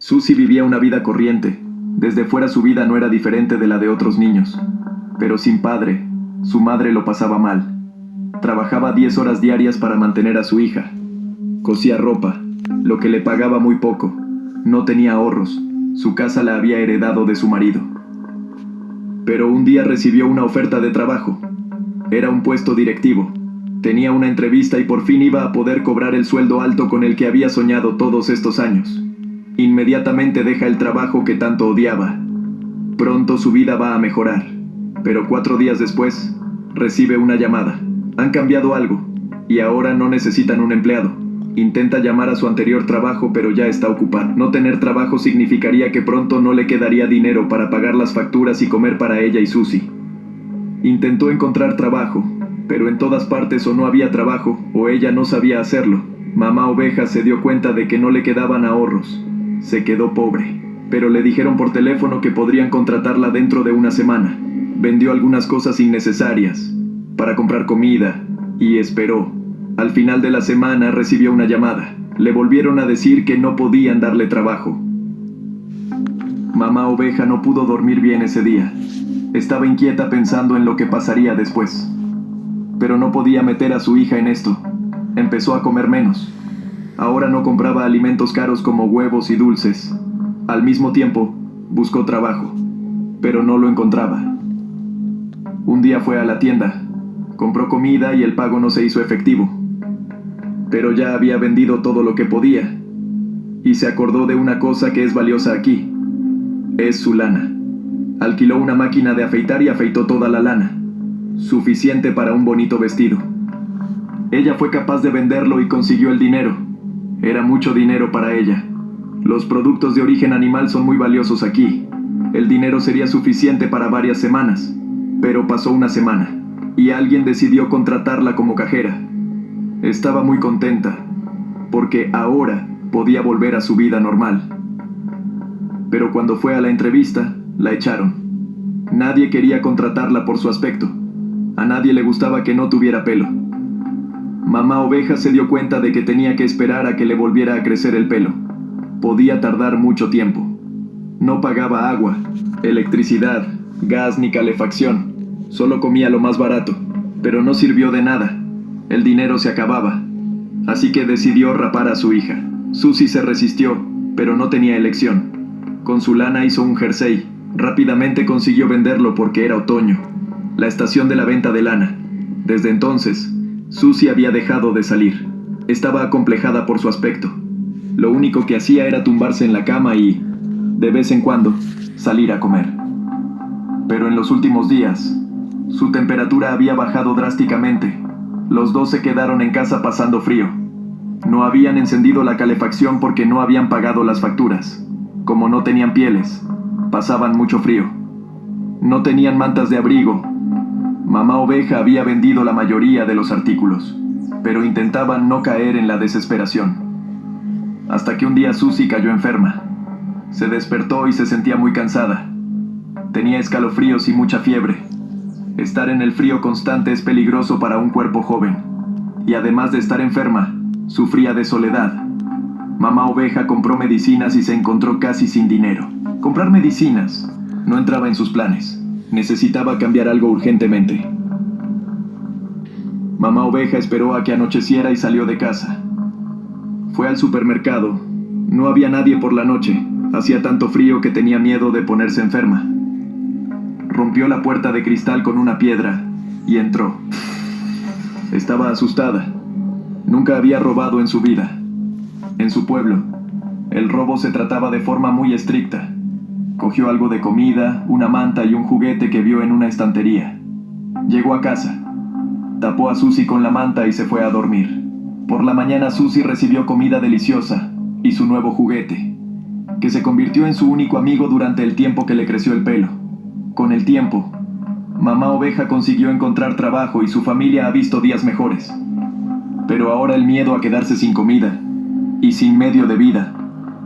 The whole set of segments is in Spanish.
Susie vivía una vida corriente. Desde fuera su vida no era diferente de la de otros niños. Pero sin padre, su madre lo pasaba mal. Trabajaba 10 horas diarias para mantener a su hija. Cosía ropa, lo que le pagaba muy poco. No tenía ahorros. Su casa la había heredado de su marido. Pero un día recibió una oferta de trabajo. Era un puesto directivo. Tenía una entrevista y por fin iba a poder cobrar el sueldo alto con el que había soñado todos estos años. Inmediatamente deja el trabajo que tanto odiaba. Pronto su vida va a mejorar. Pero 4 días después, recibe una llamada. Han cambiado algo, y ahora no necesitan un empleado. Intenta llamar a su anterior trabajo, pero ya está ocupado. No tener trabajo significaría que pronto no le quedaría dinero para pagar las facturas y comer para ella y Susie. Intentó encontrar trabajo, pero en todas partes o no había trabajo, o ella no sabía hacerlo. Mamá Oveja se dio cuenta de que no le quedaban ahorros. Se quedó pobre, pero le dijeron por teléfono que podrían contratarla dentro de una semana. Vendió algunas cosas innecesarias para comprar comida y esperó. Al final de la semana recibió una llamada. Le volvieron a decir que no podían darle trabajo. Mamá Oveja no pudo dormir bien ese día. Estaba inquieta pensando en lo que pasaría después. Pero no podía meter a su hija en esto. Empezó a comer menos. Ahora no compraba alimentos caros como huevos y dulces. Al mismo tiempo, buscó trabajo, pero no lo encontraba. Un día fue a la tienda, compró comida y el pago no se hizo efectivo. Pero ya había vendido todo lo que podía, y se acordó de una cosa que es valiosa aquí. Es su lana. Alquiló una máquina de afeitar y afeitó toda la lana, suficiente para un bonito vestido. Ella fue capaz de venderlo y consiguió el dinero. Era mucho dinero para ella. Los productos de origen animal son muy valiosos aquí. El dinero sería suficiente para varias semanas. Pero pasó una semana, y alguien decidió contratarla como cajera. Estaba muy contenta, porque ahora podía volver a su vida normal. Pero cuando fue a la entrevista, la echaron. Nadie quería contratarla por su aspecto. A nadie le gustaba que no tuviera pelo. Mamá Oveja se dio cuenta de que tenía que esperar a que le volviera a crecer el pelo. Podía tardar mucho tiempo. No pagaba agua, electricidad, gas ni calefacción. Solo comía lo más barato, pero no sirvió de nada. El dinero se acababa. Así que decidió rapar a su hija. Susie se resistió, pero no tenía elección. Con su lana hizo un jersey. Rápidamente consiguió venderlo porque era otoño, la estación de la venta de lana. Desde entonces, Susie había dejado de salir. Estaba acomplejada por su aspecto. Lo único que hacía era tumbarse en la cama y, de vez en cuando, salir a comer. Pero en los últimos días, su temperatura había bajado drásticamente. Los dos se quedaron en casa pasando frío. No habían encendido la calefacción porque no habían pagado las facturas. Como no tenían pieles, pasaban mucho frío. No tenían mantas de abrigo. Mamá Oveja había vendido la mayoría de los artículos, pero intentaban no caer en la desesperación. Hasta que un día Susie cayó enferma. Se despertó y se sentía muy cansada. Tenía escalofríos y mucha fiebre. Estar en el frío constante es peligroso para un cuerpo joven. Y además de estar enferma, sufría de soledad. Mamá Oveja compró medicinas y se encontró casi sin dinero. Comprar medicinas no entraba en sus planes. Necesitaba cambiar algo urgentemente. Mamá Oveja esperó a que anocheciera y salió de casa. Fue al supermercado. No había nadie por la noche. Hacía tanto frío que tenía miedo de ponerse enferma. Rompió la puerta de cristal con una piedra y entró. Estaba asustada. Nunca había robado en su vida. En su pueblo, el robo se trataba de forma muy estricta. Cogió algo de comida, una manta y un juguete que vio en una estantería. Llegó a casa. Tapó a Susie con la manta y se fue a dormir. Por la mañana Susie recibió comida deliciosa y su nuevo juguete, que se convirtió en su único amigo durante el tiempo que le creció el pelo. Con el tiempo, Mamá Oveja consiguió encontrar trabajo y su familia ha visto días mejores. Pero ahora el miedo a quedarse sin comida y sin medio de vida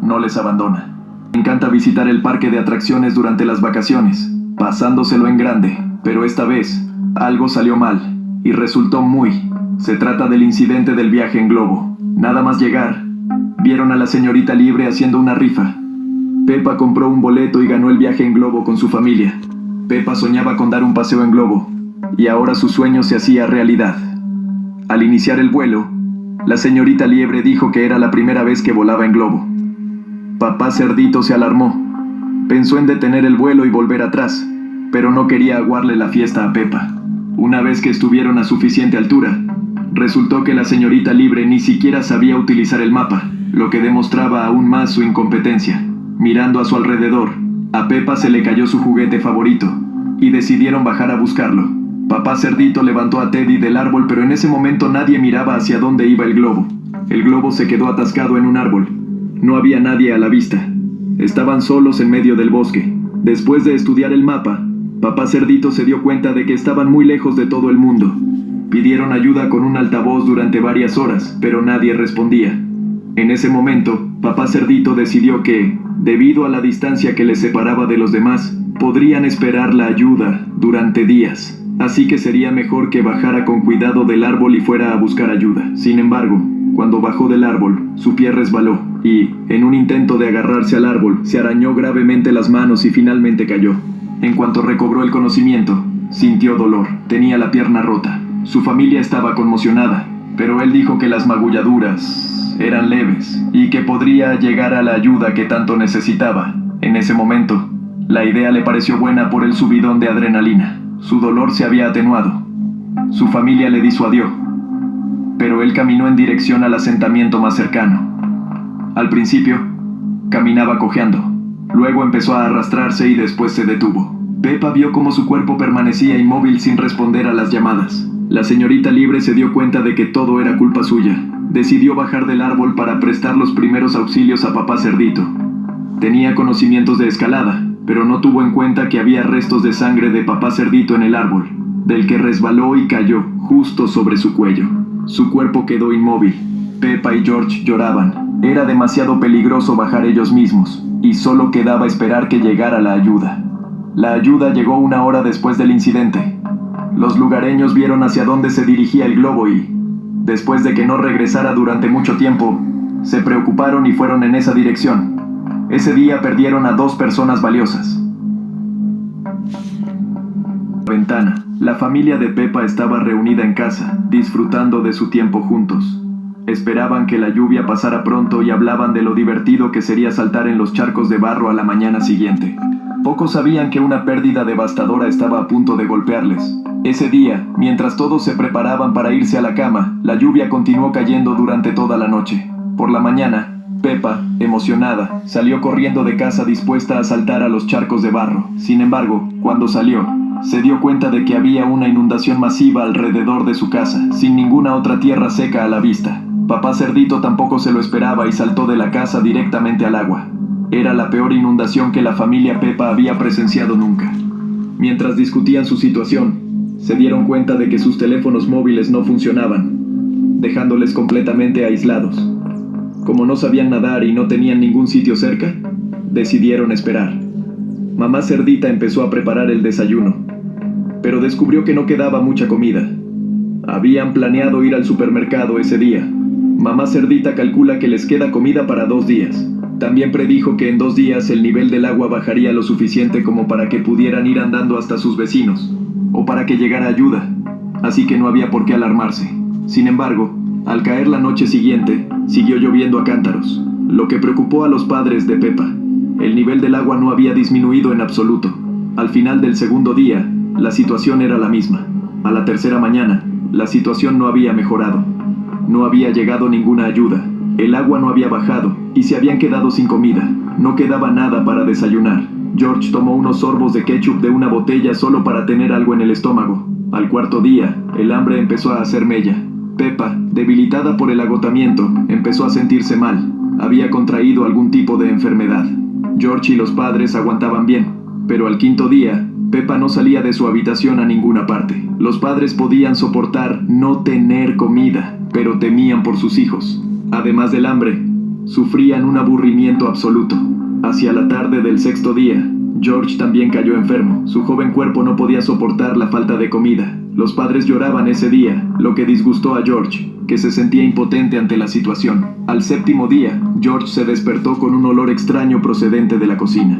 no les abandona. Me encanta visitar el parque de atracciones durante las vacaciones, pasándoselo en grande, pero esta vez algo salió mal y resultó muy. Se trata del incidente del viaje en globo. Nada más llegar, vieron a la señorita Libre haciendo una rifa. Peppa compró un boleto y ganó el viaje en globo con su familia. Peppa soñaba con dar un paseo en globo, y ahora su sueño se hacía realidad. Al iniciar el vuelo, la señorita Liebre dijo que era la primera vez que volaba en globo. Papá Cerdito se alarmó. Pensó en detener el vuelo y volver atrás, pero no quería aguarle la fiesta a Peppa. Una vez que estuvieron a suficiente altura, resultó que la señorita Liebre ni siquiera sabía utilizar el mapa, lo que demostraba aún más su incompetencia. Mirando a su alrededor, a Peppa se le cayó su juguete favorito, y decidieron bajar a buscarlo. Papá Cerdito levantó a Teddy del árbol, pero en ese momento nadie miraba hacia dónde iba el globo. El globo se quedó atascado en un árbol. No había nadie a la vista. Estaban solos en medio del bosque. Después de estudiar el mapa, Papá Cerdito se dio cuenta de que estaban muy lejos de todo el mundo. Pidieron ayuda con un altavoz durante varias horas, pero nadie respondía. En ese momento, Papá Cerdito decidió que, debido a la distancia que les separaba de los demás, podrían esperar la ayuda durante días. Así que sería mejor que bajara con cuidado del árbol y fuera a buscar ayuda. Sin embargo, cuando bajó del árbol, su pie resbaló y, en un intento de agarrarse al árbol, se arañó gravemente las manos y finalmente cayó. En cuanto recobró el conocimiento, sintió dolor. Tenía la pierna rota. Su familia estaba conmocionada, pero él dijo que las magulladuras eran leves y que podría llegar a la ayuda que tanto necesitaba. En ese momento, la idea le pareció buena por el subidón de adrenalina. Su dolor se había atenuado. Su familia le disuadió, pero él caminó en dirección al asentamiento más cercano. Al principio, caminaba cojeando. Luego empezó a arrastrarse y después se detuvo. Peppa vio cómo su cuerpo permanecía inmóvil sin responder a las llamadas. La señorita Liebre se dio cuenta de que todo era culpa suya. Decidió bajar del árbol para prestar los primeros auxilios a Papá Cerdito. Tenía conocimientos de escalada, pero no tuvo en cuenta que había restos de sangre de Papá Cerdito en el árbol, del que resbaló y cayó justo sobre su cuello. Su cuerpo quedó inmóvil. Peppa y George lloraban. Era demasiado peligroso bajar ellos mismos, y solo quedaba esperar que llegara la ayuda. La ayuda llegó 1 hora después del incidente. Los lugareños vieron hacia dónde se dirigía el globo y, después de que no regresara durante mucho tiempo, se preocuparon y fueron en esa dirección. Ese día perdieron a 2 personas valiosas. Ventana. La familia de Peppa estaba reunida en casa, disfrutando de su tiempo juntos. Esperaban que la lluvia pasara pronto y hablaban de lo divertido que sería saltar en los charcos de barro a la mañana siguiente. Pocos sabían que una pérdida devastadora estaba a punto de golpearles. Ese día, mientras todos se preparaban para irse a la cama, la lluvia continuó cayendo durante toda la noche. Por la mañana, Peppa, emocionada, salió corriendo de casa dispuesta a saltar a los charcos de barro. Sin embargo, cuando salió, se dio cuenta de que había una inundación masiva alrededor de su casa, sin ninguna otra tierra seca a la vista. Papá Cerdito tampoco se lo esperaba y saltó de la casa directamente al agua. Era la peor inundación que la familia Peppa había presenciado nunca. Mientras discutían su situación, se dieron cuenta de que sus teléfonos móviles no funcionaban, dejándoles completamente aislados. Como no sabían nadar y no tenían ningún sitio cerca, decidieron esperar. Mamá Cerdita empezó a preparar el desayuno, pero descubrió que no quedaba mucha comida. Habían planeado ir al supermercado ese día. Mamá Cerdita calcula que les queda comida para 2 días. También predijo que en 2 días el nivel del agua bajaría lo suficiente como para que pudieran ir andando hasta sus vecinos, o para que llegara ayuda, así que no había por qué alarmarse. Sin embargo, al caer la noche siguiente, siguió lloviendo a cántaros, lo que preocupó a los padres de Peppa. El nivel del agua no había disminuido en absoluto. Al final del segundo día, la situación era la misma. A la tercera mañana, la situación no había mejorado. No había llegado ninguna ayuda. El agua no había bajado y se habían quedado sin comida. No quedaba nada para desayunar. George tomó unos sorbos de ketchup de una botella solo para tener algo en el estómago. Al 4.º día, el hambre empezó a hacer mella. Peppa, debilitada por el agotamiento, empezó a sentirse mal. Había contraído algún tipo de enfermedad. George y los padres aguantaban bien, pero al 5.º día, Peppa no salía de su habitación a ninguna parte. Los padres podían soportar no tener comida, pero temían por sus hijos. Además del hambre, sufrían un aburrimiento absoluto. Hacia la tarde del 6.º día, George también cayó enfermo. Su joven cuerpo no podía soportar la falta de comida. Los padres lloraban ese día, lo que disgustó a George, que se sentía impotente ante la situación. Al séptimo día, George se despertó con un olor extraño procedente de la cocina.